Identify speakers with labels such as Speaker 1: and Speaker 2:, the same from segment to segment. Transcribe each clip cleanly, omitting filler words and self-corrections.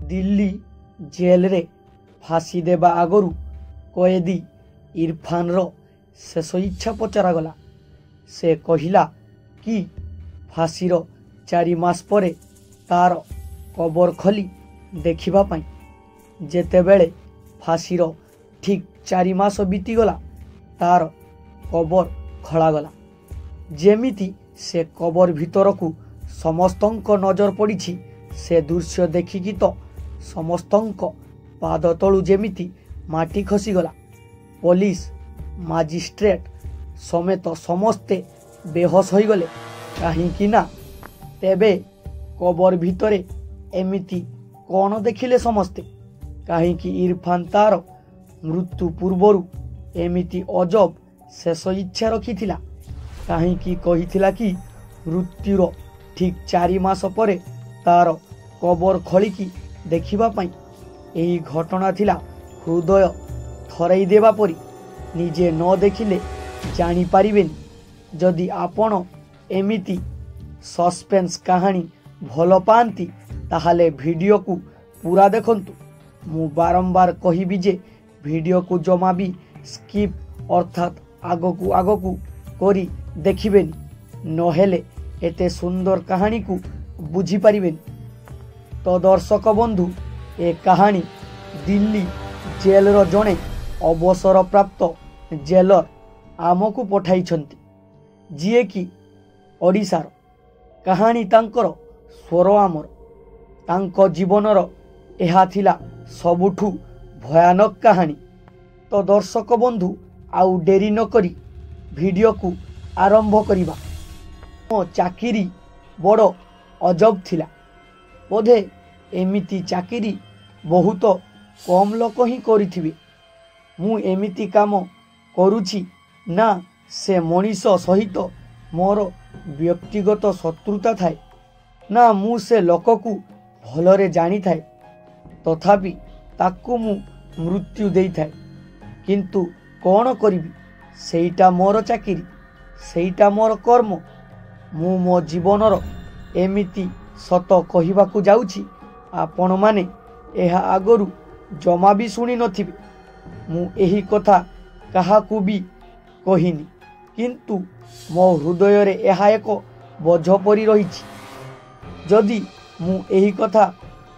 Speaker 1: Delhi jail रे फांसी देवा आगरू कैदी इरफान रो शेष इच्छा पचरागला। से कहिला कि फांसी रो 4 मास परे तार कबर खोली देखिबा पाई। जेतेबेले फांसी रो ठीक 4 मास बीतीगला तार कबर खड़ागला। जेमिति से कबर भितर को समस्तंक नजर पड़ी। से दृश्य देखिकी तो समस्तंक पाद तलू जेमिति माटी खसीगला। पुलिस मजिस्ट्रेट समेत समस्ते बेहोश हो गले। कहीं ना तेबे कबर भितरे एमिति कौन देखिले समस्ते? कहीं इरफान तार मृत्यु पूर्वरु एमिति अजब शेष इच्छा रखिथिला। कहीं कहिथिला कि मृत्युर ठीक 4 मास परे तार कबर खोलिकी देखिबा पाई। एही घटना थिला हृदय थरई देवा परी। निजे न देखिले जानी पारिबेनी। जदि आपण एमिति सस्पेंस कहानी भल पाती ताहाले वीडियो को पूरा देखंतु। मु बारंबार कहिबी जे वीडियो को जमा भी स्किप अर्थात आगकू आगकू करी देखिबेनी, नहेले एते सुंदर कहानी को बुझी पारिबेनी। तो दर्शक बंधु, ए कहानी दिल्ली जेल रो जणे अवसर प्राप्त जेलर आमको पठाई छंती, जिए कि ओडिशार कहानी तांकर स्वर आमर। तांको जीवनर एहा थिला सबुठु भयानक कहानी। तो दर्शक बंधु, आउ डेरी न करी वीडियो को आरंभ करिबा। मो चाकिरी बड़ अजब थिला। बोधे एमिति चाकिरी बहुत कम लोक ही करिथिबे। मु एमिति काम करुछि ना से मनीष सहित मोर व्यक्तिगत शत्रुता थाए, ना मु से लोक को भलरे जानी थाए, तथापि ताकू मु मृत्यु देई थाए। किंतु कौन करिबी? सेईटा मोर चाकिरी, सेईटा मोर कर्म। मु मो जीवनर एमिति सत कहिबाकू जाउछि। आपण माने एहा आगरू जमा भी सुनी नथिबे। मु एही कथा काहाकू भी कहिनी, किंतु मो हृदय रे एहा एक बोझ परी रहिछि। जदि मु एही कथा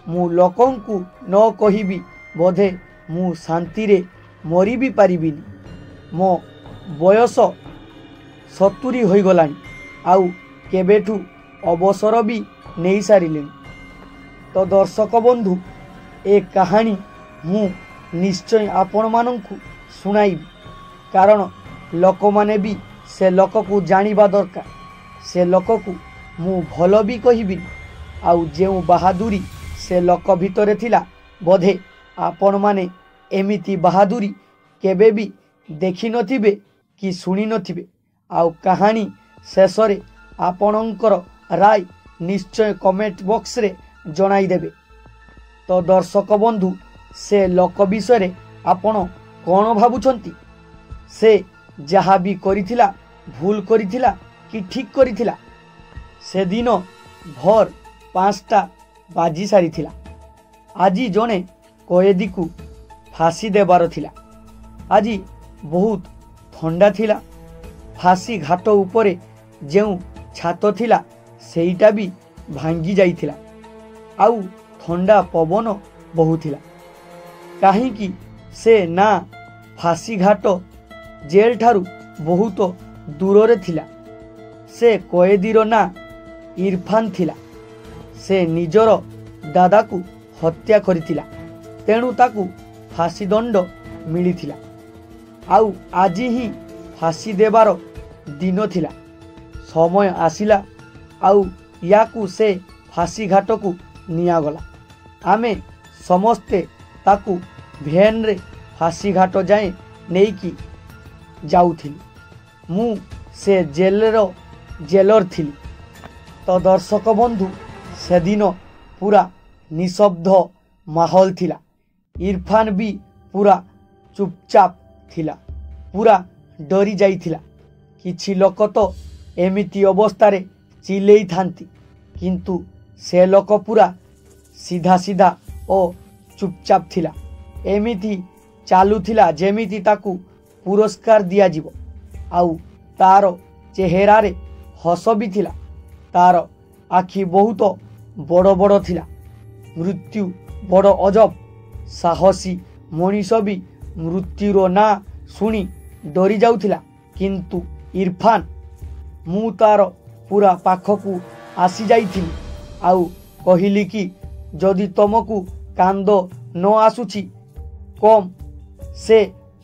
Speaker 1: मु लोकंकू न कहिबी, बोधे मु शांति रे मरी भी पारिबिनी। मो बयस 70 होई गलानी, आउ केबेठू अवसर भी नहीं सारिलेनी। तो दर्शक बंधु, ए कहानी मु निश्चय आपण मानंकु सुनाइबी, कारण लोक माने भी से लोक को जानिबा दरकार। से लोक को मु भल भी कहिबी, आउ जेउ बहादुरी से लोक भितरे थिला, बोधे आपण माने एमिति बहादुरी केबे भी देखि नथिबे कि सुनी नथिबे। आउ कहानी शेष रे आपणकर राय निश्चय कमेंट बॉक्स रे जणाई देबे। तो दर्शक बंधु, से लोक विषय आपण कौन भाबुछंती? से जहा भी करिथिला भूल करिथिला कि ठीक करिथिला? से दिन भर 5टा बाजी सारिथिला। आजी जने कैदी को फांसी देबार थिला। आजी बहुत ठंडा थिला। फांसी घाट उपरे जेउ छात थिला सेईटा भी भांगी जाइथिला। आउ ठंडा पवन बहुथिला। कहीं से ना फांसी घाट जेल ठारू बहुत दूर रे थिला। से कैदीर ना इरफान थिला। से निजर दादा को हत्या करिथिला, तेणु ताकू फांसी दंड मिलिथिला। आउ आज ही फांसी देबार दिन थिला। समय आसिला, आउ याकू से फांसी घाट को नियागला। आमे समस्ते ताकू भेन रे फांसी घाट जाए नहीं कि जाउथिली। मु से जेलर थिली। तो दर्शक बंधु, से दिन पूरा निशब्द माहौल थिला। इरफान भी पूरा चुपचाप थिला, पूरा डरी जाइथिला। किछि लोक तो एमिति अवस्था चिल्लेई थांती, किंतु से लोक पूरा सीधा सीधा ଓ ଚୁପଚାପ ଥିଲା। ଏମିତି ଚାଲୁଥିଲା ଯେମିତି ତାକୁ ପୁରସ୍କାର ଦିଆଯିବ। ଆଉ ତାର ଚେହେରାରେ ହସ ବି ଥିଲା। ତାର ଆଖି ବହୁତ ବଡ଼ ବଡ଼ ଥିଲା। ମୃତ୍ୟୁ ବଡ଼ ଅଜବ। ସାହସୀ ମଣିଷ ବି ମୃତ୍ୟୁର ନାଁ ଶୁଣି ଡରି ଯାଉଥିଲା। କିନ୍ତୁ ଇରଫାନ, ମୁଁ ତାର ପୁରା ପାଖକୁ ଆସିଯାଇଥିଲି ଆଉ କହିଲି କି ଯଦି ତମକୁ କାନ୍ଦ ନ ଆସୁଛି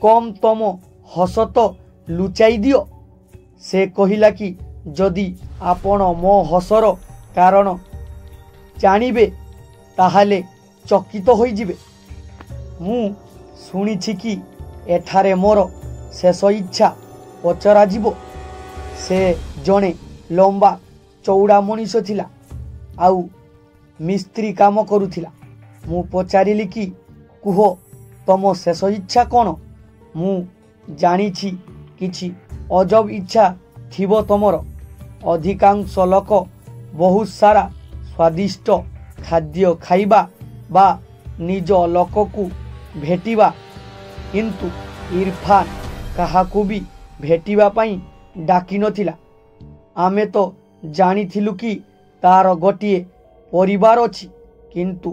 Speaker 1: କମ୍ ତମ ହସ ତ ଲୁଚାଇ ଦିଅ। ସେ କହିଲା କି ଯଦି ଆପଣ ମୋ ହସର କାରଣ ଜାଣିବେ ତାହେଲେ ଚକିତ ହୋଇଯିବେ। ମୁଁ ଶୁଣିଛି କି ଏଠାରେ ମୋର ଶେଷ ଇଚ୍ଛା ପଚରାଯିବ। ସେ ଜଣେ ଲମ୍ବା ଚଉଡ଼ା ମଣିଷ ଥିଲା ଆଉ ମିସ୍ତ୍ରୀ କାମ କରୁଥିଲା। ମୁଁ ପଚାରିଲି କି କୁହ ତମ ଶେଷ ଇଚ୍ଛା କ'ଣ? ମୁଁ ଜାଣିଛି କିଛି ଅଜବ ଇଚ୍ଛା ଥିବ ତମର। ଅଧିକାଂଶ ଲୋକ ବହୁତ ସାରା ସ୍ୱାଦିଷ୍ଟ ଖାଦ୍ୟ ଖାଇବା ବା ନିଜ ଲୋକକୁ ଭେଟିବା। କିନ୍ତୁ ଇରଫାନ କାହାକୁ ବି ଭେଟିବା ପାଇଁ ଡାକିନଥିଲା। ଆମେ ତ ଜାଣିଥିଲୁ କି ତାର ଗୋଟିଏ ପରିବାର ଅଛି। କିନ୍ତୁ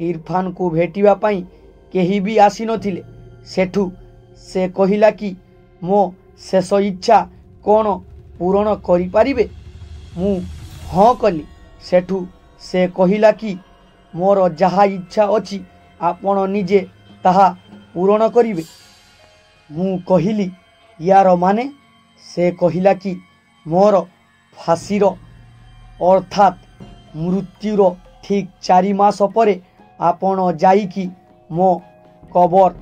Speaker 1: ଇରଫାନକୁ ଭେଟିବା ପାଇଁ କେହି ବି ଆସିନଥିଲେ। ସେଠୁ ସେ କହିଲା କି ମୋ ଶେଷ ଇଚ୍ଛା କ'ଣ ପୂରଣ କରିପାରିବେ? ମୁଁ ହଁ କଲି। ସେଠୁ ସେ କହିଲା କି ମୋର ଯାହା ଇଚ୍ଛା ଅଛି ଆପଣ ନିଜେ ତାହା ପୂରଣ କରିବେ। ମୁଁ କହିଲି ୟାର ମାନେ? ସେ କହିଲା କି ମୋର ଫାଶୀର ଅର୍ଥାତ୍ ମୃତ୍ୟୁର ଠିକ୍ 4 ମାସ ପରେ ଆପଣ ଯାଇକି ମୋ କବର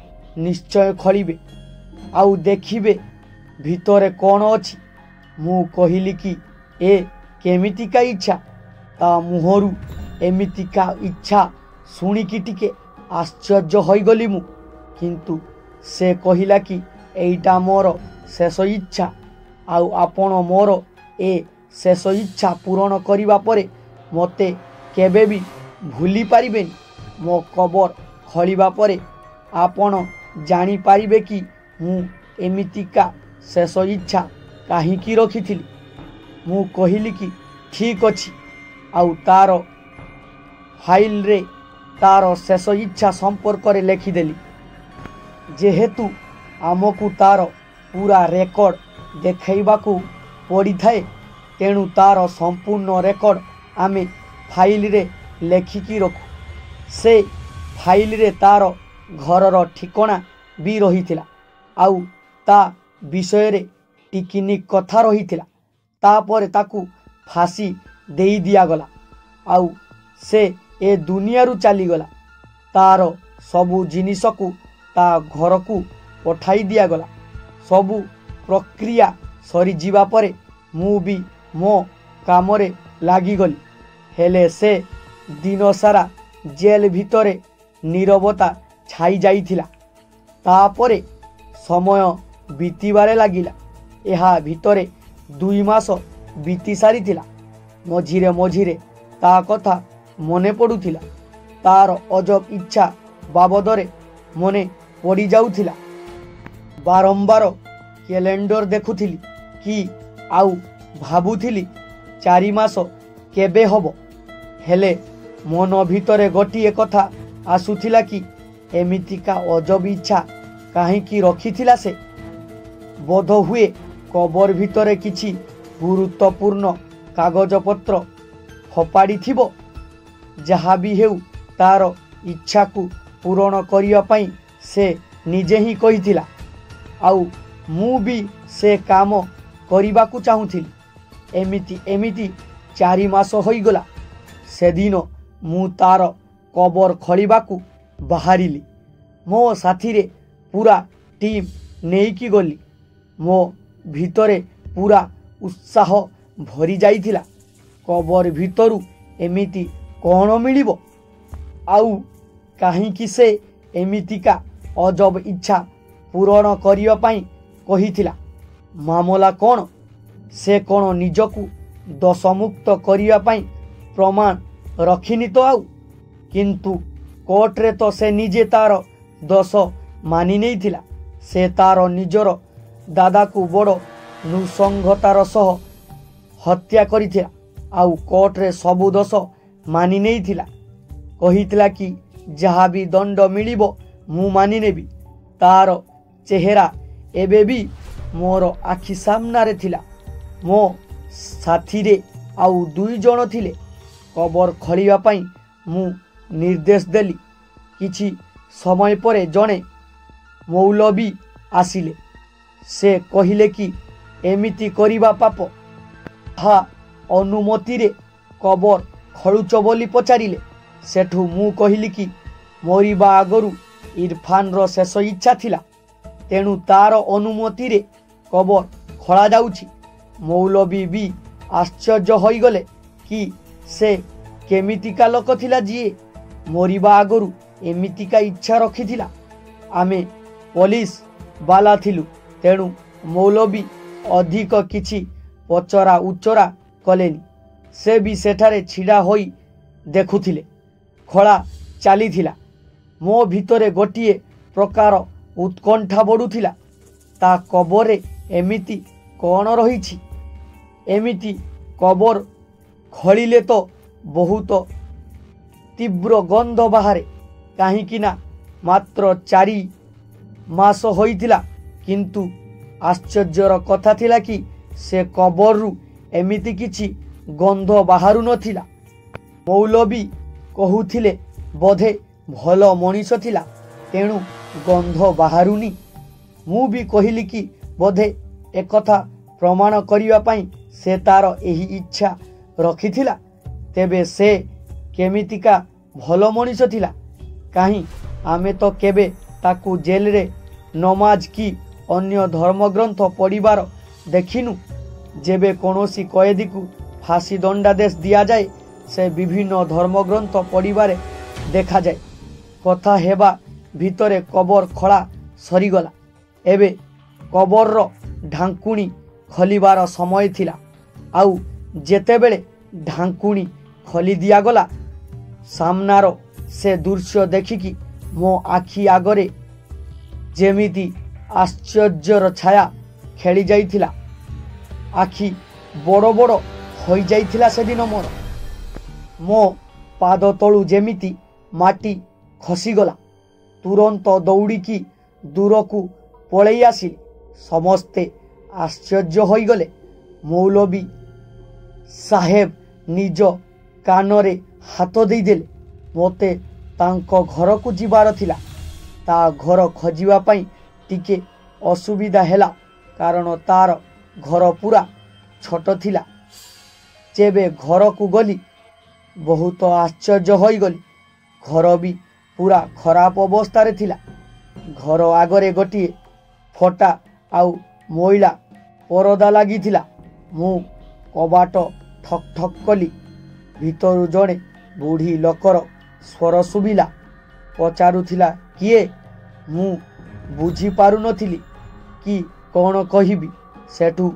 Speaker 1: ନିଶ୍ଚୟ ଖୋଳିବେ ଆଉ ଦେଖିବେ ଭିତରେ କ'ଣ ଅଛି। ମୁଁ କହିଲି କି ଏ କେମିତିକା ଇଚ୍ଛା? ତା ମୁହଁରୁ ଏମିତିକା ଇଚ୍ଛା ଶୁଣିକି ଟିକେ ଆଶ୍ଚର୍ଯ୍ୟ ହୋଇଗଲି ମୁଁ। କିନ୍ତୁ ସେ କହିଲା କି ଏଇଟା ମୋର ଶେଷ ଇଚ୍ଛା ଆଉ ଆପଣ ମୋର ଏ ଶେଷ ଇଚ୍ଛା ପୂରଣ କରିବା ପରେ ମୋତେ କେବେ ବି ଭୁଲି ପାରିବେନି। ମୋ କବର ଖୋଳିବା ପରେ ଆପଣ ଜାଣିପାରିବେ କି ମୁଁ ଏମିତିକା ଶେଷ ଇଚ୍ଛା କାହିଁକି ରଖିଥିଲି। ମୁଁ କହିଲି କି ଠିକ୍ ଅଛି ଆଉ ତାର ଫାଇଲରେ ତାର ଶେଷ ଇଚ୍ଛା ସମ୍ପର୍କରେ ଲେଖିଦେଲି। ଯେହେତୁ ଆମକୁ ତାର ପୁରା ରେକର୍ଡ ଦେଖାଇବାକୁ ପଡ଼ିଥାଏ ତେଣୁ ତାର ସମ୍ପୂର୍ଣ୍ଣ ରେକର୍ଡ ଆମେ ଫାଇଲରେ ଲେଖିକି ରଖୁ। ସେ ଫାଇଲରେ ତାର ଘରର ଠିକଣା ବି ରହିଥିଲା ଆଉ ତା ବିଷୟରେ ଟିକିନିକ କଥା ରହିଥିଲା। ତାପରେ ତାକୁ ଫାଶୀ ଦେଇ ଦିଆଗଲା ଆଉ ସେ ଏ ଦୁନିଆରୁ ଚାଲିଗଲା। ତାର ସବୁ ଜିନିଷକୁ ତା ଘରକୁ ପଠାଇ ଦିଆଗଲା। ସବୁ ପ୍ରକ୍ରିୟା ସରିଯିବା ପରେ ମୁଁ ବି ମୋ କାମରେ ଲାଗିଗଲି। ହେଲେ ସେ ଦିନସାରା ଜେଲ ଭିତରେ ନୀରବତା ଛାଇ ଯାଇଥିଲା। ତାପରେ ସମୟ ବିତିବାରେ ଲାଗିଲା। ଏହା ଭିତରେ 2 ମାସ ବିତି ସାରିଥିଲା। ମଝିରେ ମଝିରେ ତା କଥା ମନେ ପଡ଼ୁଥିଲା। ତାର ଅଜବ ଇଚ୍ଛା ବାବଦରେ ମନେ ପଡ଼ିଯାଉଥିଲା। ବାରମ୍ବାର କ୍ୟାଲେଣ୍ଡର ଦେଖୁଥିଲି କି ଆଉ ଭାବୁଥିଲି 4 ମାସ କେବେ ହେବ। ହେଲେ ମନ ଭିତରେ ଗୋଟିଏ କଥା ଆସୁଥିଲା କି ଏମିତିକା ଅଜବ ଇଚ୍ଛା କାହିଁକି ରଖିଥିଲା ସେ? ବୋଧହୁଏ କବର ଭିତରେ କିଛି ଗୁରୁତ୍ୱପୂର୍ଣ୍ଣ କାଗଜପତ୍ର ଫୋପାଡ଼ିଥିବ। ଯାହା ବି ହେଉ ତାର ଇଚ୍ଛାକୁ ପୂରଣ କରିବା ପାଇଁ ସେ ନିଜେ ହିଁ କହିଥିଲା ଆଉ ମୁଁ ବି ସେ କାମ କରିବାକୁ ଚାହୁଁଥିଲି। ଏମିତି 4 ମାସ ହୋଇଗଲା। ସେଦିନ ମୁଁ ତାର କବର ଖୋଳିବାକୁ ବାହାରିଲି। ମୋ ସାଥିରେ ପୁରା ଟିମ୍ ନେଇକି ଗଲି। ମୋ ଭିତରେ ପୁରା ଉତ୍ସାହ ଭରି ଯାଇଥିଲା। କବର ଭିତରୁ ଏମିତି କ'ଣ ମିଳିବ? ଆଉ କାହିଁକି ସେ ଏମିତିକା ଅଜବ ଇଚ୍ଛା ପୂରଣ କରିବା ପାଇଁ କହିଥିଲା? ମାମଲା କ'ଣ? ସେ କ'ଣ ନିଜକୁ ଦୋଷମୁକ୍ତ କରିବା ପାଇଁ ପ୍ରମାଣ ରଖିନି ତ ଆଉ? କିନ୍ତୁ कोर्टे तो से निजे तार दोष मानि नहीं थिला। से तार निजर दादा को बड़ नृसंगतार सह हत्या करिथिला। आउ कोर्टे सबु दोष मानि नहीं थिला। कहिथिला कि जहाँ भी दंड मिलिबो मु मानि नेबी। तार चेहरा एबे भी मोर आखि सामनारे थिला। मो साथी रे आउ 2 जण थिले। कबर खलिबा पई मु निर्देश देली। किछि समय परे जणे मौलवी आसिले। से कहिले कि एमिति करिबा पाप। हा अनुमति रे कबर खलुच बोली पचारिले। सेठू मु कहिली कि मरिबा आगरु इरफान रो शेष इच्छा थिला। तेणु तार अनुमति रे कबर खला जाउछि। मौलवी भी आश्चर्य होई गले कि से केमितिका लोक थिला जिए मरिबा आगरु एमितिका इच्छा रखिथिला। आमे पुलिस बाला थिलु। तेणु मौलवी अधिक किछि पचरा उचरा कलेनी। से भी सेठारे छिड़ा होई देखुथिले। खला चलीथिला। मो भितरे गोटिए प्रकार उत्कंठा बढ़ुथिला। ता कबरे एमिति कौन रहिछि। एमिति कबर खलिले तो बहुत तीव्र गंध बाहरे। काहीकिना मात्र 4 मास होइथिला। किंतु आश्चर्यर कथा थिला कि से कबररु एमिति किछि गंध बाहरु नथिला। मौलवी कहुथिले बोधे भल मनीष थिला। तेणु गंध बाहरुनी। मु भी कहिली कि बोधे एक कथा प्रमाण करिवा पई से तार एही इच्छा रखिथिला। तेबे से केमितिका भल मनीष थिला। काहीं आमे तो केबे ताकू जेल रे नमाज की अन्य धर्मग्रंथ पढ़िबार देखिनु। जेबे कोनोसी कैदी को फांसी दंडादेश दिया जाए से विभिन्न धर्मग्रंथ पढ़िबारे देखा जाए। कथा हेबा भितरे कबर खला सरीगला। एबे कबर रो ढांकुणी खलिबार समय थिला। आउ जेतेबेले ढांकुणी खली दिया गला सामनार से दृश्य देखिकी मो आखि आगरे जेमिति आश्चर्यर छाया खेली जाइथिला। आखि बड़ बड़ होई जाइथिला। सेदिन मोर मो पाद तळु जेमिति माटी खसीगला। तुरंत दौड़िकी दूर को पलई आसिले। समस्ते आश्चर्य होई गले। मौलवी साहेब निज कानरे हाथ देदेले। मोते तांको घर को जीवार थिला। ता घर खोजिबा पई टिके असुविधा हेला। कारण तार घर पूरा छोट थिला। जेबे घर को गली बहुत आश्चर्य होई गली। घर भी पूरा खराब अवस्था थिला। घर आगरे गोटिए फटा आउ मैला परदा लगी थिला। मु कबाट ठक ठक कली। भितरु जड़े बुढ़ी लोकर स्वर सुबिला। पचारुथिला किए। मु बुझी पारु नथिली कि कौन कहिबी। सेठू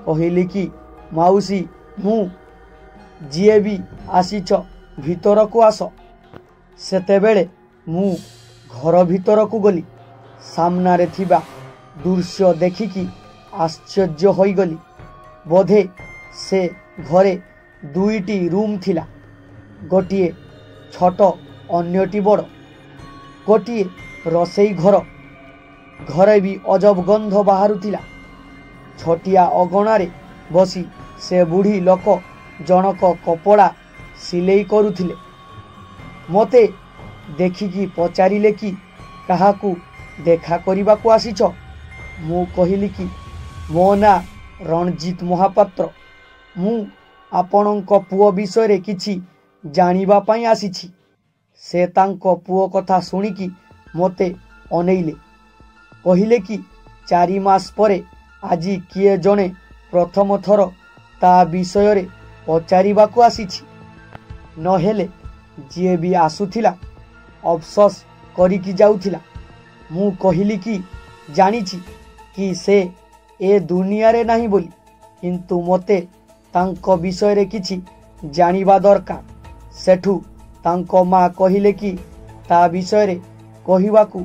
Speaker 1: कहिली कि माउसी मु जिए भी आसीच भितर को आस। सेतेबेले मु घर भितर को गली। सामनारे थिबा दृश्य देखिकी आश्चर्य होई गली। बोधे से घरे 2टी रूम थिला। गोटिए छोट अन्यटी बड़। गोटिए रोसई घर। घरे भी अजब गंध बाहरुथिला। छोटिया अगणारे बसी से बुढ़ी लोक जनक कपड़ा सिलेई करुथिले। मते देखिकी पचारिले कि काहाकू देखा करिबा को आसीछ। मु कहिली कि मो ना रणजीत महापात्र। मु आपणक पुओ विषय रे किछि जानिबा पई आसीछि। से तांको पुओ कथा सुनिकी मते अनेइले। कहिले कि 4 मास परे आजी किए जणे प्रथम थर ता विषय रे पचारिबा को आसीछि। नहेले जिए भी आसुथिला अफसोस करिकी जाउथिला। मु कहिली कि जानिछि कि से ए दुनिया रे नाही बोली। किंतु मते तांको विषय रे किछि जानिबा दरकार। सेठू तांको माँ कहिले कि ତା ବିଷୟରେ କହିବାକୁ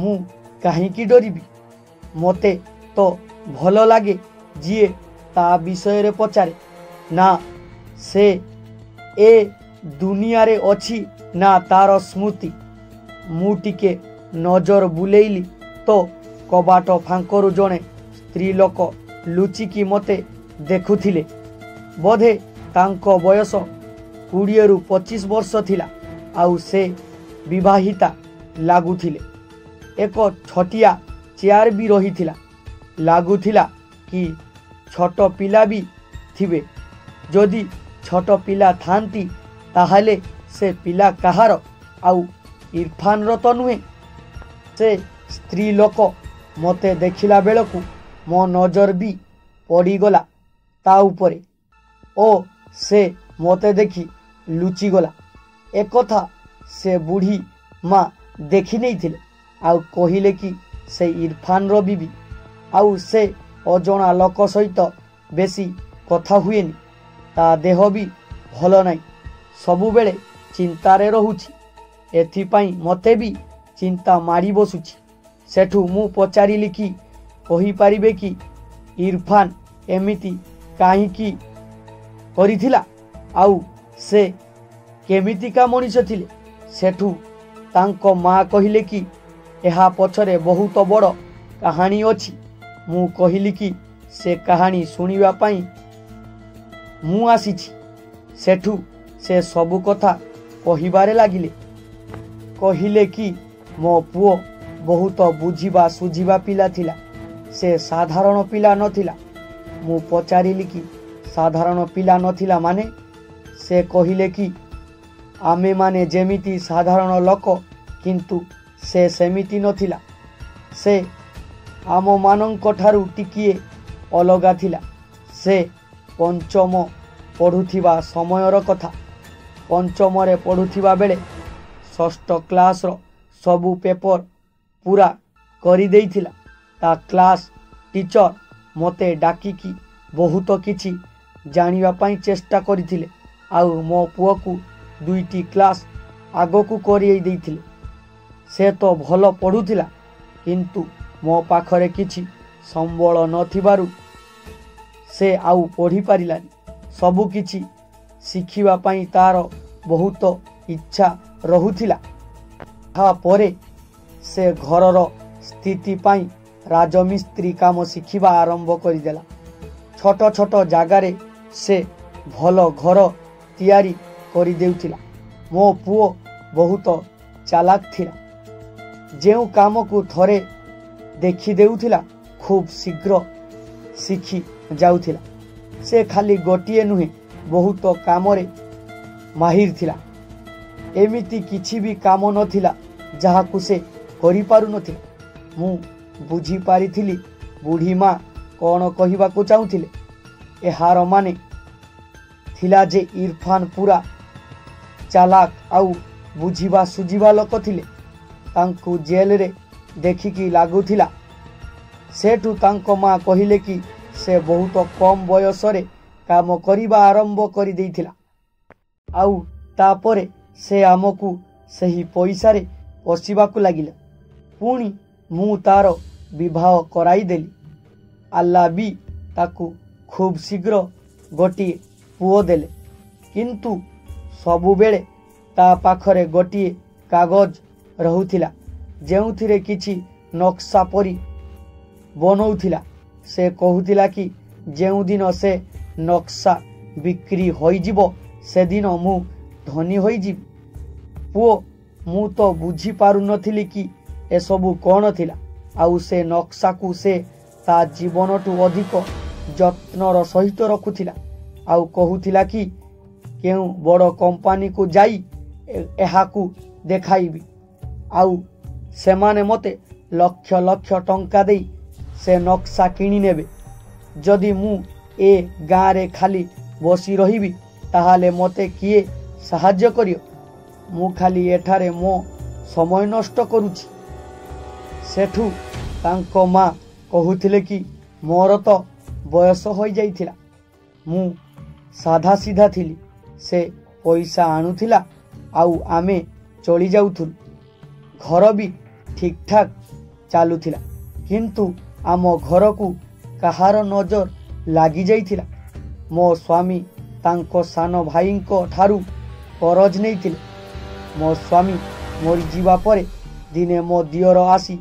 Speaker 1: ମୁଁ କାହିଁକି ଡରିବି? ମୋତେ ତ ଭଲ ଲାଗେ ଯିଏ ତା ବିଷୟରେ ପଚାରେ। ନା ସେ ଏ ଦୁନିଆରେ ଅଛି ନା ତାର ସ୍ମୃତି। ମୁଁ ଟିକେ ନଜର ବୁଲେଇଲି ତ କବାଟ ଫାଙ୍କରୁ ଜଣେ ସ୍ତ୍ରୀ ଲୋକ ଲୁଚିକି ମୋତେ ଦେଖୁଥିଲେ। ବୋଧେ ତାଙ୍କ ବୟସ 20ରୁ 25 ବର୍ଷ ଥିଲା ଆଉ ସେ ବିବାହିତା ଲାଗୁଥିଲେ। ଏକ ଛୋଟିଆ ଚେୟାର ବି ରହିଥିଲା। ଲାଗୁଥିଲା କି ଛୋଟ ପିଲା ବି ଥିବେ। ଯଦି ଛୋଟ ପିଲା ଥାନ୍ତି ତାହେଲେ ସେ ପିଲା କାହାର? ଆଉ ଇରଫାନର ତ ନୁହେଁ। ସେ ସ୍ତ୍ରୀ ଲୋକ ମୋତେ ଦେଖିଲା ବେଳକୁ ମୋ ନଜର ବି ପଡ଼ିଗଲା ତା ଉପରେ ଓ ସେ ମୋତେ ଦେଖି ଲୁଚିଗଲା। ଏକଥା ସେ ବୁଢ଼ୀ ମା ଦେଖି ନେଇଥିଲେ ଆଉ କହିଲେ କି ସେ ଇରଫାନର ବିବି। ଆଉ ସେ ଅଜଣା ଲୋକ ସହିତ ବେଶୀ କଥା ହୁଏନି। ତା ଦେହ ବି ଭଲ ନାହିଁ। ସବୁବେଳେ ଚିନ୍ତାରେ ରହୁଛି। ଏଥିପାଇଁ ମୋତେ ବି ଚିନ୍ତା ମାଡ଼ି ବସୁଛି। ସେଠୁ ମୁଁ ପଚାରିଲି କି କହିପାରିବେ କି ଇରଫାନ ଏମିତି କାହିଁକି କରିଥିଲା ଆଉ ସେ କେମିତିକା ମଣିଷ ଥିଲେ? ସେଠୁ ତାଙ୍କ ମା କହିଲେ କି ଏହା ପଛରେ ବହୁତ ବଡ଼ କାହାଣୀ ଅଛି। ମୁଁ କହିଲି କି ସେ କାହାଣୀ ଶୁଣିବା ପାଇଁ ମୁଁ ଆସିଛି। ସେଠୁ ସେ ସବୁ କଥା କହିବାରେ ଲାଗିଲେ। କହିଲେ କି ମୋ ପୁଅ ବହୁତ ବୁଝିବା ସୁଝିବା ପିଲା ଥିଲା। ସେ ସାଧାରଣ ପିଲା ନଥିଲା। ମୁଁ ପଚାରିଲି କି ସାଧାରଣ ପିଲା ନଥିଲା ମାନେ? ସେ କହିଲେ କି ଆମେମାନେ ଯେମିତି ସାଧାରଣ ଲୋକ କିନ୍ତୁ ସେ ସେମିତି ନଥିଲା। ସେ ଆମମାନଙ୍କ ଠାରୁ ଟିକିଏ ଅଲଗା ଥିଲା। ସେ ପଞ୍ଚମ ପଢ଼ୁଥିବା ସମୟର କଥା। ପଞ୍ଚମରେ ପଢ଼ୁଥିବା ବେଳେ ଷଷ୍ଠ କ୍ଲାସର ସବୁ ପେପର ପୁରା କରିଦେଇଥିଲା। ତା କ୍ଲାସ୍ ଟିଚର ମୋତେ ଡାକିକି ବହୁତ କିଛି ଜାଣିବା ପାଇଁ ଚେଷ୍ଟା କରିଥିଲେ ଆଉ ମୋ ପୁଅକୁ 2ଟି କ୍ଲାସ୍ ଆଗକୁ କରେଇ ଦେଇଥିଲେ। ସେ ତ ଭଲ ପଢ଼ୁଥିଲା କିନ୍ତୁ ମୋ ପାଖରେ କିଛି ସମ୍ବଳ ନଥିବାରୁ ସେ ଆଉ ପଢ଼ିପାରିଲାନି। ସବୁ କିଛି ଶିଖିବା ପାଇଁ ତାର ବହୁତ ଇଚ୍ଛା ରହୁଥିଲା। ତାପରେ ସେ ଘରର ସ୍ଥିତି ପାଇଁ ରାଜମିସ୍ତ୍ରୀ କାମ ଶିଖିବା ଆରମ୍ଭ କରିଦେଲା। ଛୋଟ ଛୋଟ ଜାଗାରେ ସେ ଭଲ ଘର ତିଆରି କରିଦେଉଥିଲା। ମୋ ପୁଅ ବହୁତ ଚାଲାକ ଥିଲା। ଯେଉଁ କାମକୁ ଥରେ ଦେଖିଦେଉଥିଲା ଖୁବ୍ ଶୀଘ୍ର ଶିଖି ଯାଉଥିଲା। ସେ ଖାଲି ଗୋଟିଏ ନୁହେଁ ବହୁତ କାମରେ ମାହିର ଥିଲା। ଏମିତି କିଛି ବି କାମ ନଥିଲା ଯାହାକୁ ସେ କରିପାରୁନଥିଲା। ମୁଁ ବୁଝିପାରିଥିଲି ବୁଢ଼ୀ ମା କ'ଣ କହିବାକୁ ଚାହୁଁଥିଲେ। ଏହାର ମାନେ ଥିଲା ଯେ ଇରଫାନ ପୁରା ଚାଲାକ ଆଉ ବୁଝିବା ସୁଝିବା ଲୋକ ଥିଲେ। ତାଙ୍କୁ ଜେଲରେ ଦେଖିକି ଲାଗୁଥିଲା। ସେଠୁ ତାଙ୍କ ମା କହିଲେ କି ସେ ବହୁତ କମ୍ ବୟସରେ କାମ କରିବା ଆରମ୍ଭ କରିଦେଇଥିଲା ଆଉ ତାପରେ ସେ ଆମକୁ ସେହି ପଇସାରେ ପୋଷିବାକୁ ଲାଗିଲା। ପୁଣି ମୁଁ ତାର ବିବାହ କରାଇଦେଲି। ଆଲ୍ଲା ବି ତାକୁ ଖୁବ୍ ଶୀଘ୍ର ଗୋଟିଏ ପୁଅ ଦେଲେ। କିନ୍ତୁ ସବୁବେଳେ ତା ପାଖରେ ଗୋଟିଏ କାଗଜ ରହୁଥିଲା ଯେଉଁଥିରେ କିଛି ନକ୍ସା ପରି ବନଉଥିଲା। ସେ କହୁଥିଲା କି ଯେଉଁଦିନ ସେ ନକ୍ସା ବିକ୍ରି ହୋଇଯିବ ସେଦିନ ମୁଁ ଧନୀ ହୋଇଯିବି। ପୁଅ ମୁଁ ତ ବୁଝିପାରୁନଥିଲି କି ଏସବୁ କ'ଣ ଥିଲା। ଆଉ ସେ ନକ୍ସାକୁ ସେ ତା ଜୀବନଠୁ ଅଧିକ ଯତ୍ନର ସହିତ ରଖୁଥିଲା ଆଉ କହୁଥିଲା କି କେଉଁ ବଡ଼ କମ୍ପାନୀକୁ ଯାଇ ଏହାକୁ ଦେଖାଇବି ଆଉ ସେମାନେ ମୋତେ ଲକ୍ଷ ଲକ୍ଷ ଟଙ୍କା ଦେଇ ସେ ନକ୍ସା କିଣି ନେବେ। ଯଦି ମୁଁ ଏ ଗାଁରେ ଖାଲି ବସି ରହିବି ତାହେଲେ ମୋତେ କିଏ ସାହାଯ୍ୟ କରିବ? ମୁଁ ଖାଲି ଏଠାରେ ମୋ ସମୟ ନଷ୍ଟ କରୁଛି। ସେଠୁ ତାଙ୍କ ମା କହୁଥିଲେ କି ମୋର ତ ବୟସ ହୋଇଯାଇଥିଲା। ମୁଁ ସାଧା ସିଧା ଥିଲି। ସେ ପଇସା ଆଣୁଥିଲା ଆଉ ଆମେ ଚଳି ଯାଉଥିଲୁ। घर भी ठीक ठाक चालुथिला किंतु आम घर को कहार नजर लगी जाइथिला। मो स्वामी तांको सान भाई ठारू करज नहीं। मो स्वामी मरी जीवा परे दिने मो दियर आसी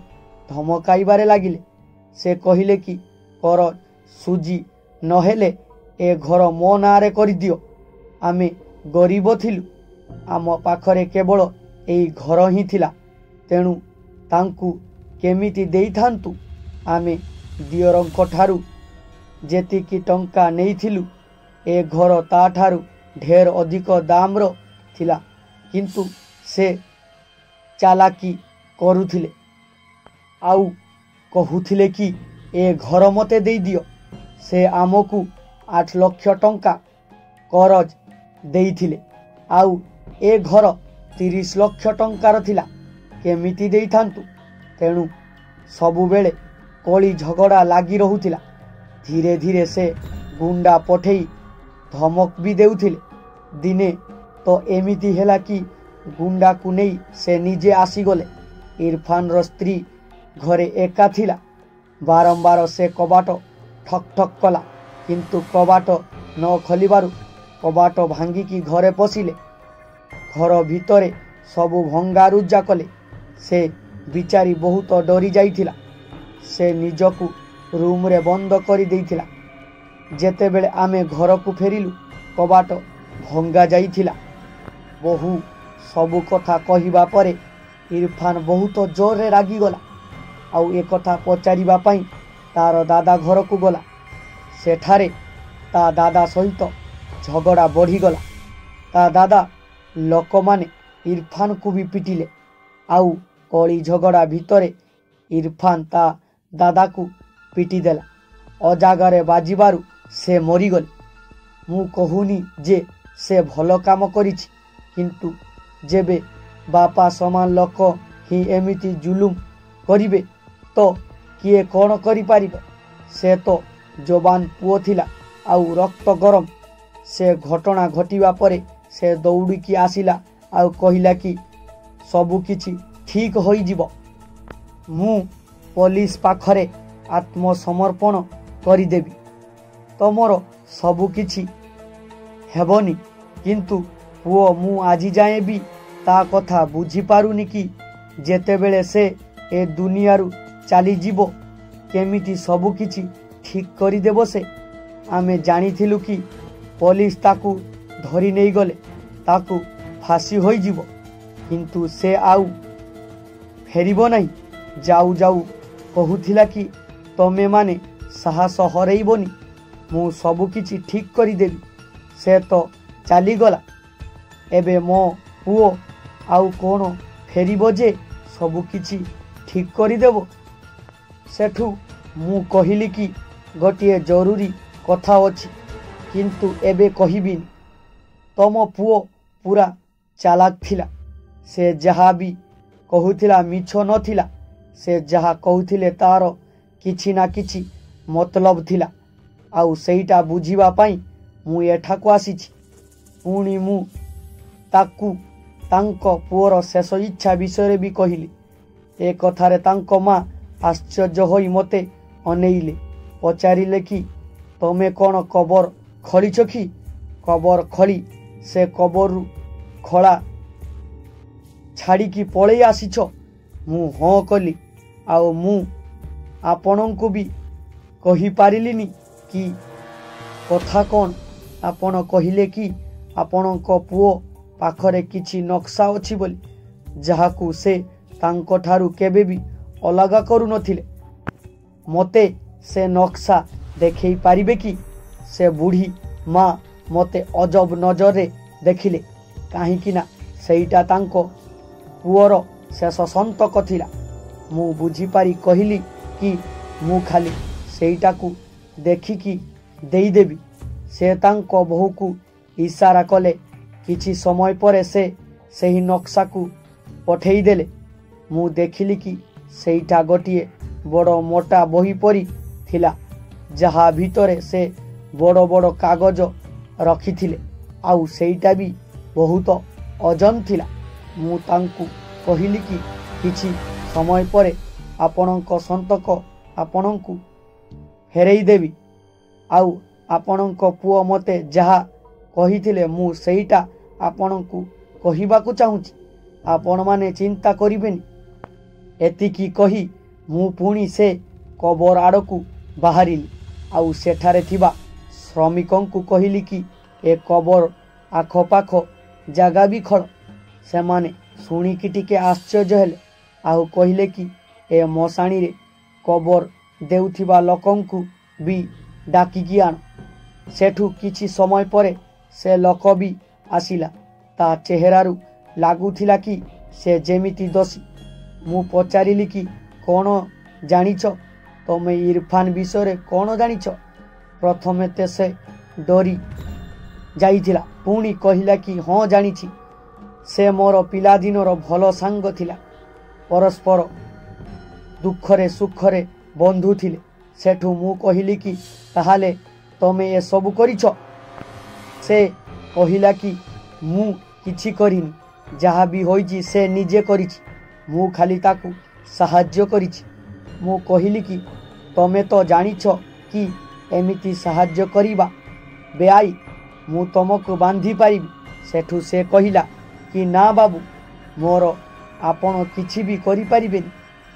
Speaker 1: धमकाइबारे लागिले। से कहिले कि करज सुजी नहेले ए घर मो नारे कर दियो। आमे गरीब थिलु, आम पाखरे केवल एई घर ही थिला, तेणु तांकु केमिति देइथांतु। आमे दियरंको ठारू जेतिकी टंका नेइथिलु ए घर ता ठारू ढेर अधिक दामर थिला, किंतु से चालाकी करुथिले आउ कहूथिले कि ए घर मते देई दियो। से आमकु 8 लाख टंका करज देइथिले आउ ए घर 30 लाख टंकार थिला, केमिति देइथांतु। तेणु सबु बेले कली झगड़ा लागी रहुथिला। धीरे धीरे से गुंडा पठेई धमक भी देउथिले। दिने तो एमिति हेला कि गुंडा को नहीं से निजे आसीगले। इरफान रो स्त्री घरे एका थिला। बारंबार से कबाट ठक ठक कला, किंतु कबाट न खोलिबारु कबाट भांगिकी घरे पशिले। घर भितरे सबु भंगारुजा कले। से बिचारी बहुत डरी जाइथिला। से निजकु रूम रे बंद करी देइथिला। जेतेबेले आमे घर को फेरिलु कबाट भंगा जाइथिला। बहु सबु कथा कहिबा परे इरफान बहुत जोर रे रागी गला। आउ ए कथा पचारिबा पई तार दादा घर को गला। सेठारे ता दादा सहित झगड़ा बढ़ी गला। ता दादा लोक माने इरफान को भी पिटिले। आउ कली झगड़ा भितरे इरफान ता दादा को पिटी देला। अजागारे बाजिबारु से मरीगले। मु कहूनी जे से भल काम करिछि, किंतु जेबे बापा समान लोक ही एमिति जुलुम करिबे तो किए कौन करि पारिबे। से तो जवान पुओ थिला आउ रक्त गरम। से घटना घटिबा परे से दौड़िकी आसिला आउ कहिला कि सबु किछि ठीक होई जिवो। मु पुलिस पाखरे आत्मसमर्पण करिदेबी। तमर सबु किछि हेबनी, किंतु पुओ मु आजि जाए भी ता कथा बुझी पारुनी कि जेतेबेले से ए दुनियारू चली जीवो केमिति सबु किछि ठीक करी देबो। से आमे जानिथिलु कि पुलिस ताकू धरी नहीं गले ताकू फांसी होई जीवो, किंतु से आउ फेरिबो नहीं। जाऊ जाऊ कहूथिला कि तमे माने साहस हरैबोनी, मु सबु किछि ठीक करी देबी। से तो चली गला। एबे मो पुओ आउ कोन फेरिबो जे सबु किछि ठीक करी देबो। सेठू मु कहिली कि गोटिए जरूरी कथा अछि, किंतु एबे कहिबिनी। तम पुओ पूरा चालाक थिला। से जहा भी कहूथिला मिछ नथिला। से जहा कहूथिले तार किछि ना किछि मतलब थिला। आउ सेईटा बुझिबा पाई मु एठाकु आसीछि। पुणी मु ताकू तांको पुओर शेष इच्छा विषय भी कहिली। ए कथारे तांको माँ आश्चर्य होई मते अनेइले। पचारिले कि तमे कौन कबर खलिछ कि? कबर खली से कबरु खला छाड़ी की पळेई आसीछ? मु हाँ कली। आउ मु आपणଙ୍କୁ भी कहि पारिलिनी कि कथा कौन। आपण कहिले कि आपणଙ୍କ पुओ पाखरे किछि नक्शा अछि बोली, जहाकू से तांको ठारू केबे भी अलगा करू नथिले। मते से नक्शा देखै पारिबे कि? से बुढ़ी माँ मते अजब नजर रे देखिले, काहींकि ना सेईटा तांको पुओर शेष संतक थिला। मु बुझी पारी कहिली कि मु खाली सेईटाकू देखिकी देई देबी। से तांको बहु को इशारा कले। किछि समय परे से सही नक्शा को पठेई देले। मु देखिली कि सेईटा गोटिए बड़ मोटा बही परी थिला, जहा भितरे से बड़ बड़ कागज रखिथिले। आउ सेईटा भी बहुत ओजन थिला। मु तांकू कहिली कि କିଛି ସମୟ ପରେ ଆପଣଙ୍କ ସନ୍ତକ ଆପଣଙ୍କୁ ଫେରେଇ ଦେବି। ଆଉ ଆପଣଙ୍କ ପୁଅ ମୋତେ ଯାହା କହିଥିଲେ ମୁଁ ସେଇଟା ଆପଣଙ୍କୁ କହିବାକୁ ଚାହୁଁଛି। ଆପଣମାନେ ଚିନ୍ତା କରିବେନି। ଏତିକି କହି ମୁଁ ପୁଣି ସେ କବର ଆଡ଼କୁ ବାହାରିଲି। ଆଉ ସେଠାରେ ଥିବା ଶ୍ରମିକଙ୍କୁ କହିଲି କି ଏ କବର ଆଖପାଖ ଜାଗା ବି ଖୋଳ। ସେମାନେ ଶୁଣିକି ଟିକେ ଆଶ୍ଚର୍ଯ୍ୟ ହେଲେ। ଆଉ କହିଲେ କି ଏ ମଶାଣିରେ କବର ଦେଉଥିବା ଲୋକଙ୍କୁ ବି ଡାକିକି ଆଣ। ସେଠୁ କିଛି ସମୟ ପରେ ସେ ଲୋକ ବି ଆସିଲା। ତା ଚେହେରାରୁ ଲାଗୁଥିଲା କି ସେ ଯେମିତି ଦୋଷୀ। ମୁଁ ପଚାରିଲି କି କ'ଣ ଜାଣିଛ? ତମେ ଇରଫାନ ବିଷୟରେ କ'ଣ ଜାଣିଛ? ପ୍ରଥମେ ତ ସେ ଡରି ଯାଇଥିଲା, ପୁଣି କହିଲା କି ହଁ ଜାଣିଛି। ସେ ମୋର ପିଲାଦିନର ଭଲ ସାଙ୍ଗ ଥିଲା। ପରସ୍ପର ଦୁଃଖରେ ସୁଖରେ ବନ୍ଧୁ ଥିଲେ। ସେଠୁ ମୁଁ କହିଲି କି ତାହେଲେ ତମେ ଏସବୁ କରିଛ? ସେ କହିଲା କି ମୁଁ କିଛି କରିନି। ଯାହା ବି ହୋଇଛି ସେ ନିଜେ କରିଛି। ମୁଁ ଖାଲି ତାକୁ ସାହାଯ୍ୟ କରିଛି। ମୁଁ କହିଲି କି ତମେ ତ ଜାଣିଛ କି ଏମିତି ସାହାଯ୍ୟ କରିବା ବେଆଇନ। ମୁଁ ତମକୁ ବାନ୍ଧି ପାରିବି। ସେଠୁ ସେ କହିଲା କି ନା ବାବୁ, ମୋର ଆପଣ କିଛି ବି କରିପାରିବେନି।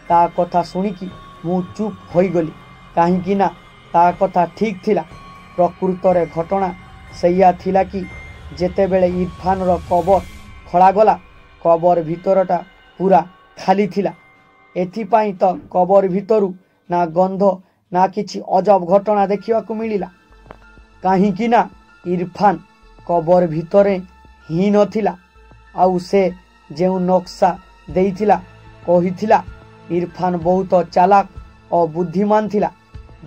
Speaker 1: ତା କଥା ଶୁଣିକି ମୁଁ ଚୁପ୍ ହୋଇଗଲି, କାହିଁକି ନା ତା କଥା ଠିକ୍ ଥିଲା। ପ୍ରକୃତରେ ଘଟଣା ସେଇଆ ଥିଲା କି ଯେତେବେଳେ ଇରଫାନର କବର ଖୋଳାଗଲା, କବର ଭିତରଟା ପୁରା ଖାଲି ଥିଲା। ଏଥିପାଇଁ ତ କବର ଭିତରୁ ନା ଗନ୍ଧ ନା କିଛି ଅଜବ ଘଟଣା ଦେଖିବାକୁ ମିଳିଲା। କାହିଁକି ନା ଇରଫାନ କବର ଭିତରେ ହିଁ ନଥିଲା। ଆଉ ସେ ଯେଉଁ ନକ୍ସା ଦେଇଥିଲା କହିଥିଲା ଇରଫାନ ବହୁତ ଚାଲାକ ଓ ବୁଦ୍ଧିମାନ ଥିଲା।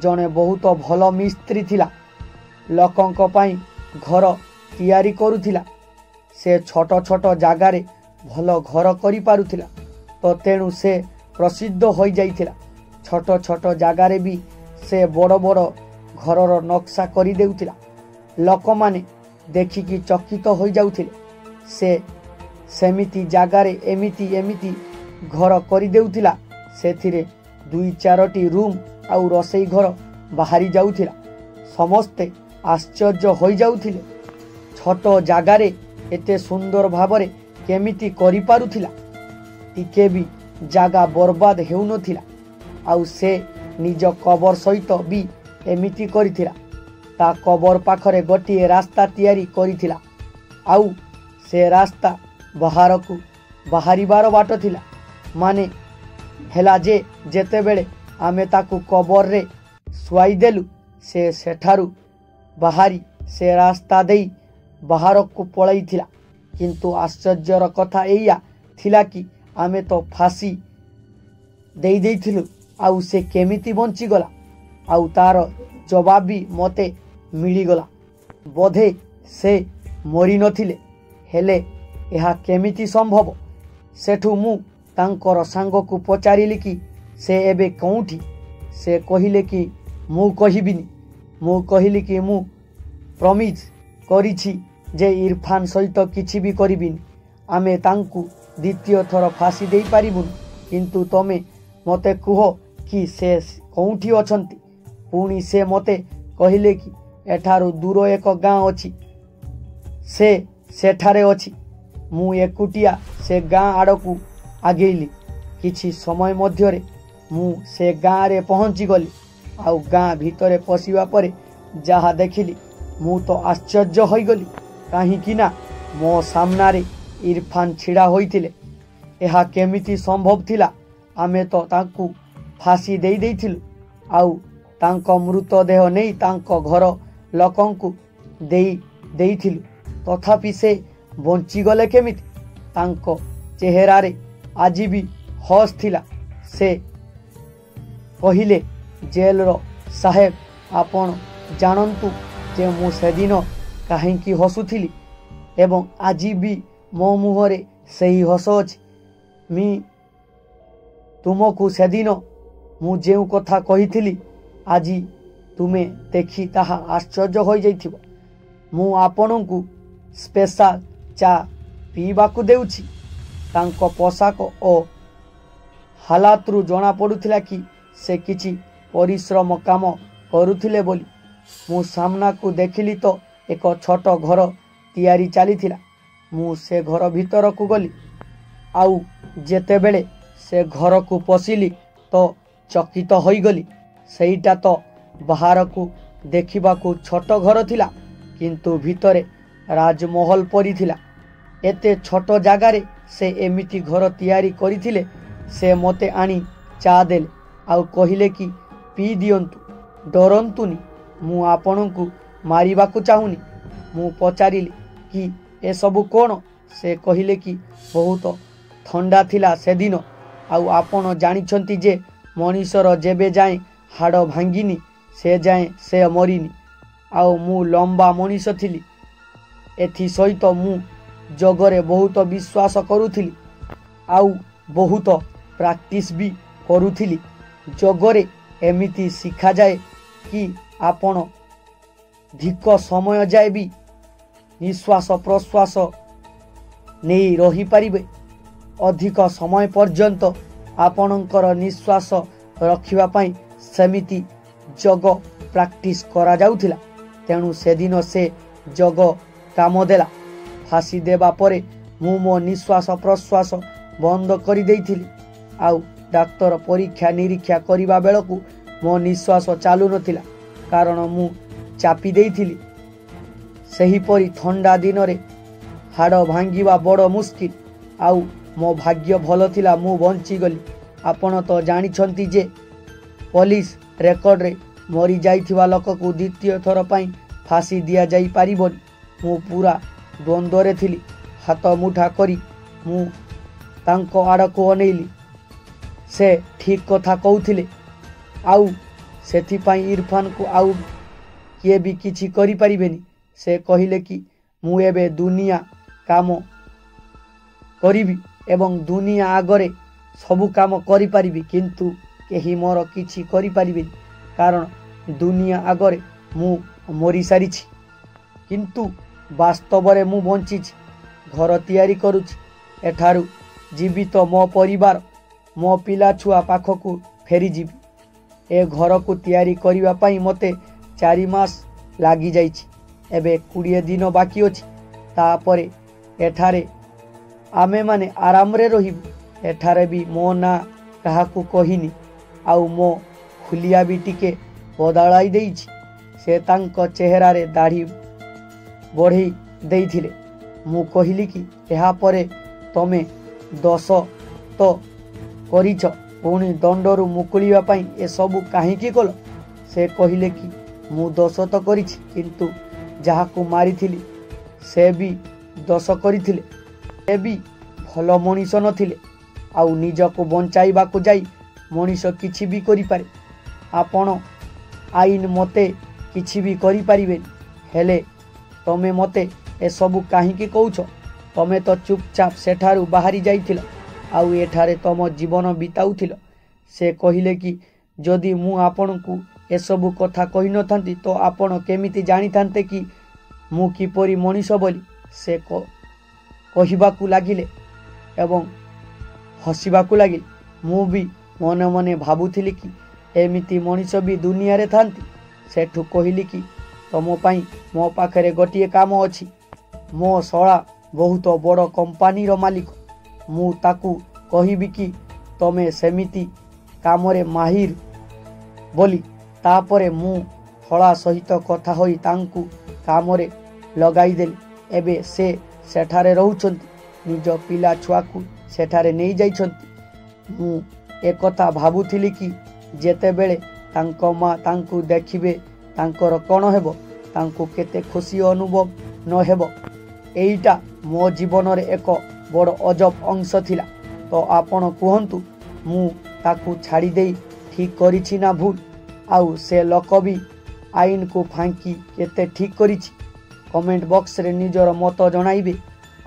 Speaker 1: ଜଣେ ବହୁତ ଭଲ ମିସ୍ତ୍ରୀ ଥିଲା। ଲୋକଙ୍କ ପାଇଁ ଘର ତିଆରି କରୁଥିଲା। ସେ ଛୋଟ ଛୋଟ ଜାଗାରେ ଭଲ ଘର କରିପାରୁଥିଲା। ତ ତେଣୁ ସେ ପ୍ରସିଦ୍ଧ ହୋଇଯାଇଥିଲା। ଛୋଟ ଛୋଟ ଜାଗାରେ ବି ସେ ବଡ଼ ବଡ଼ ଘରର ନକ୍ସା କରିଦେଉଥିଲା। ଲୋକମାନେ ଦେଖିକି ଚକିତ ହୋଇଯାଉଥିଲେ। ସେ ସେମିତି ଜାଗାରେ ଏମିତି ଘର କରିଦେଉଥିଲା, ସେଥିରେ 2-4ଟି ରୁମ୍ ଆଉ ରୋଷେଇ ଘର ବାହାରି ଯାଉଥିଲା। ସମସ୍ତେ ଆଶ୍ଚର୍ଯ୍ୟ ହୋଇଯାଉଥିଲେ। ଛୋଟ ଜାଗାରେ ଏତେ ସୁନ୍ଦର ଭାବରେ କେମିତି କରିପାରୁଥିଲା। ଟିକେ ବି ଜାଗା ବର୍ବାଦ ହେଉନଥିଲା। ଆଉ ସେ ନିଜ କବର ସହିତ ବି ଏମିତି କରିଥିଲା। ତା କବର ପାଖରେ ଗୋଟିଏ ରାସ୍ତା ତିଆରି କରିଥିଲା। ଆଉ ସେ ରାସ୍ତା ବାହାରକୁ ବାହାରିବାର ବାଟ ଥିଲା। ମାନେ ହେଲା ଯେ ଯେତେବେଳେ ଆମେ ତାକୁ କବରରେ ଶୁଆଇଦେଲୁ, ସେ ସେଠାରୁ ବାହାରି ସେ ରାସ୍ତା ଦେଇ ବାହାରକୁ ପଳାଇଥିଲା। କିନ୍ତୁ ଆଶ୍ଚର୍ଯ୍ୟର କଥା ଏଇଆ ଥିଲା କି ଆମେ ତ ଫାଶୀ ଦେଇଥିଲୁ, ଆଉ ସେ କେମିତି ବଞ୍ଚିଗଲା? ଆଉ ତାର ଜବାବ ବି ମୋତେ ମିଳିଗଲା। ବୋଧେ ସେ ମରିନଥିଲେ। ହେଲେ ଏହା କେମିତି ସମ୍ଭବ? ସେଠୁ ମୁଁ ତାଙ୍କର ସାଙ୍ଗକୁ ପଚାରିଲି କି ସେ ଏବେ କେଉଁଠି? ସେ କହିଲେ କି ମୁଁ କହିବିନି। ମୁଁ କହିଲି କି ମୁଁ ପ୍ରମିଜ କରିଛି ଯେ ଇରଫାନ ସହିତ କିଛି ବି କରିବିନି। ଆମେ ତାଙ୍କୁ ଦ୍ୱିତୀୟ ଥର ଫାଶୀ ଦେଇପାରିବୁନି। କିନ୍ତୁ ତମେ ମୋତେ କୁହ କି ସେ କେଉଁଠି ଅଛନ୍ତି? ପୁଣି ସେ ମୋତେ କହିଲେ କି ଏଠାରୁ ଦୂର ଏକ ଗାଁ ଅଛି, ସେ ସେଠାରେ ଅଛି। ମୁଁ ଏକୁଟିଆ ସେ ଗାଁ ଆଡ଼କୁ ଆଗେଇଲି। କିଛି ସମୟ ମଧ୍ୟରେ ମୁଁ ସେ ଗାଁରେ ପହଞ୍ଚିଗଲି। ଆଉ ଗାଁ ଭିତରେ ପଶିବା ପରେ ଯାହା ଦେଖିଲି, ମୁଁ ତ ଆଶ୍ଚର୍ଯ୍ୟ ହୋଇଗଲି। କାହିଁକି ନା ମୋ ସାମ୍ନାରେ ଇରଫାନ ଛିଡ଼ା ହୋଇଥିଲେ। ଏହା କେମିତି ସମ୍ଭବ ଥିଲା? ଆମେ ତ ତାଙ୍କୁ ଫାଶୀ ଦେଇଥିଲୁ। ଆଉ ତାଙ୍କ ମୃତଦେହ ନେଇ ତାଙ୍କ ଘର ଲୋକଙ୍କୁ ଦେଇଥିଲୁ। ତଥାପି ସେ ବଞ୍ଚିଗଲେ କେମିତି? ତାଙ୍କ ଚେହେରାରେ ଆଜି ବି ହସ ଥିଲା। ସେ କହିଲେ, ଜେଲର ସାହେବ, ଆପଣ ଜାଣନ୍ତୁ ଯେ ମୁଁ ସେଦିନ କାହିଁକି ହସୁଥିଲି ଏବଂ ଆଜି ବି ମୋ ମୁହଁରେ ସେହି ହସ ଅଛି। ତୁମକୁ ସେଦିନ ମୁଁ ଯେଉଁ କଥା କହିଥିଲି, ଆଜି ତୁମେ ଦେଖି ତାହା ଆଶ୍ଚର୍ଯ୍ୟ ହୋଇଯାଇଥିବ। ମୁଁ ଆପଣଙ୍କୁ ସ୍ପେଶାଲ ଚା ପିଇବାକୁ ଦେଉଛି। ତାଙ୍କ ପୋଷାକ ଓ हालातरू जना पड़ुथिला कि से किछि परिश्रम काम करुथिले बोली। मु सामना को देखिली तो एक छोट घर तैयारी चलीथिला। मु से घर भीतर को गली। आउ जेतेबेले से घर को पशिली तो चकित होईगली। सेईटा तो बाहर को देखिबा को छोट घर थिला किंतु भितरे राजमहल परी थिला। एते छोट जगारे से एमिति घर तैयारी करिथिले। से मते आनी चा देले आउ कहिले कि पी दियंतु, डरंतुनी, मु आपनकु मारिबाकु चाहुनी। मु पचारिली कि ए सबु कोण? से कहिले कि बहुत ठंडा थिला से दिन। आउ आपण जानिछंती जे मनीषर जेबे जाए हाड़ भांगिनी से जाए से मरिनी। आउ मु लंबा मनीष थिली। एथि सहित मु जगरे बहुत विश्वास करुथिली आउ बहुत प्रैक्टिस भी करुथिली। जगरे एमिति शिखा जाए कि आपण धिक समय जाए भी निश्वास प्रश्वास नहीं रही पारिबे। अधिक समय पर्यंत आपणकर निश्वास रखिबा पई सेमिति जग प्रैक्टिस करा जाउथिला। तेणु से दिन से जग काम देला। फांसी देबा परे मु मो निश्वास प्रश्वास बंद कर देइथिली। आउ डाक्तर परीक्षा निरीक्षा करिबा बेलकु मो निश्वास चालू नथिला कारण मु चापी देइथिली। सही परी ठंडा दिन रे हाड़ भांगिबा बड़ मुश्किल। आउ मो भाग्य भल थिला मु बंची गली। आपण तो जानिछंती जे पुलिस रेकर्ड रे मरी जाइथिबा लोक को द्वितीय थर पई फांसी दिया जाई पारिबनी। मु पूरा द्वंद्व रे थिली। हाथ मुठा करी मु तांको आड़ को अनेइली। से ठीक कथा कहूथिले। आउ सेथि पई इरफान को आउ किए भी किछि करि परिबेनी। से कहिले कि मु एबे दुनिया काम करिबी एवं दुनिया आगरे सबु काम करि परिबी किंतु केही मोर किछि करि परिबेनी कारण दुनिया आगरे मु मरी सारिछि। किंतु वास्तव रे मु बंचिछि, घर तैयारी करुछि। एठारु जीवित मो परिवार मो पिला छुआ पाखकु फेरी जीवी। ए घर को तैयारी करिबा पई मते 4 मास लागी जाइछि। एबे 20 दिन बाकी अछि। तापरे एठारे आमे माने आराम रे रहिबु। एठारे भी मो ना काहाकु कहिनी आउ मो खुलिया भी टिके बदलाई देइछि। से तांको चेहरा रे दाढ़ी बढ़ी देइथिले। मु कहिली कि एहा परे तमे दोष तो करिछ पुणी दंडरू मुकुलिबा पई ए सबु काहीकि कल? से कहिले कि मु दोष तो करिछि किंतु जाहाकु मारिथिली से भी दोष करिथिले। से भी भल मनीष नथिले। आउ निजको बंचाइबाकु जाई मनीष किछि भी करि पारे। आपण आईन मते किछि भी करि पारिबेनी। हेले तमे मते ए सबु काहीकि कहउछ? तमे तो चुपचाप सेठारु बाहरी जाइथिल आउ एठारे तम जीवन बिताउथिल। से कहिले कि जदि मु आपनकु ए सबु कथा कहि नथांती तो आपण केमिति जानि थांते कि मु किपरि मनीष बोली। से कहिबाकु लागिले एवं हसिबाकु लागिले। मु भी मने मने भाबुथिली कि एमिति मनीष भी दुनिया रे थांती। सेठु कहिली कि तम पई मो पाखरे गोटिए काम अछि। मो सळा बहुत बड़ कंपानी रो मालिक। मु ताकू कहिबी कि तमे सेमिति कामरे माहिर बोली। तापरे मु हळा सहित कथा होई तांकू कामरे लगाई देली। एबे से सेठारे रहउछंती। निज पिला छुआकू सेठारे नै जाइछंती। मु एक कथा भाबुथिली कि जेते बेले तांको मा तांकू देखिबे तांकर कोण हेबो, तांकू केते खुशी अनुभव न हेबो। एइटा मो जीवन रे एक बड़ अजब अंश थिला। तो आपण कुहंतु मु ताकू छाड़ी देई ठीक करिछि ना भूल? आउ से लोक भी आईन को फांकी केते ठीक करिछि? कमेंट बॉक्स रे निजर मत जणाइबे।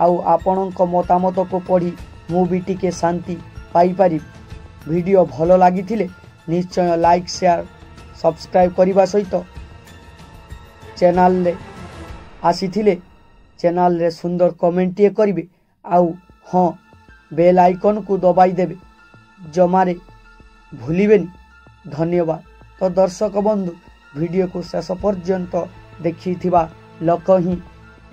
Speaker 1: आउ आपणक मतामत को पढ़ी मु भी टिके शांति पाई पारि। वीडियो भलो लागिथिले निश्चय लाइक शेयर सब्सक्राइब करबा सहित चैनल रे आसीथिले चैनल रे सुंदर कमेंट करिवे। आउ हाँ बेल आइकन को दबाई देबे जमारे भूलिबेनी। धन्यवाद। तो दर्शक बंधु वीडियो को शेष पर्यंत देखि लोक ही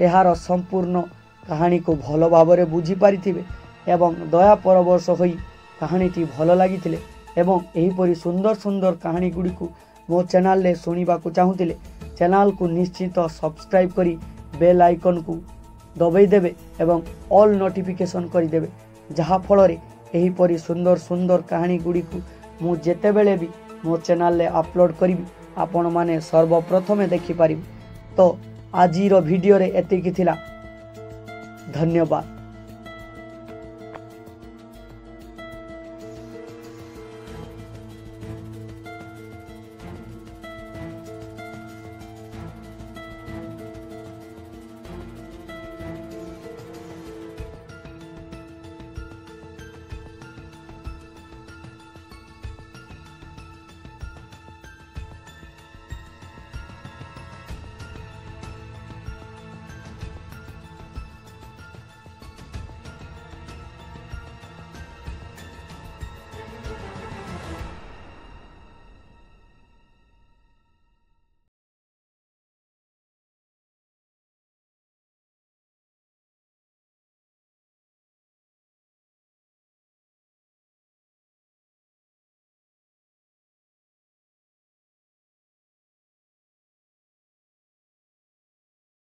Speaker 1: यार संपूर्ण कहानी को भल भाव बुझी पारिथिबे एवं दया परवश होई कहानीटी भल लगी एवं एहीपरि सुंदर सुंदर कहानी गुड़ी को मो चैनल रे सुनिबा को चाहूतिले चैनल को निश्चित सब्सक्राइब करी बेल आइकन को दबाई देबे एवं ऑल नोटिफिकेशन करी देबे जहा फल रे एहीपरि सुंदर सुंदर कहानी गुड़ी को मु जेते बेले भी मो चैनल रे अपलोड करी आपण माने सर्वप्रथमे देखि पारिबे। तो आजिर वीडियो रे एतिकी थिला। धन्यवाद।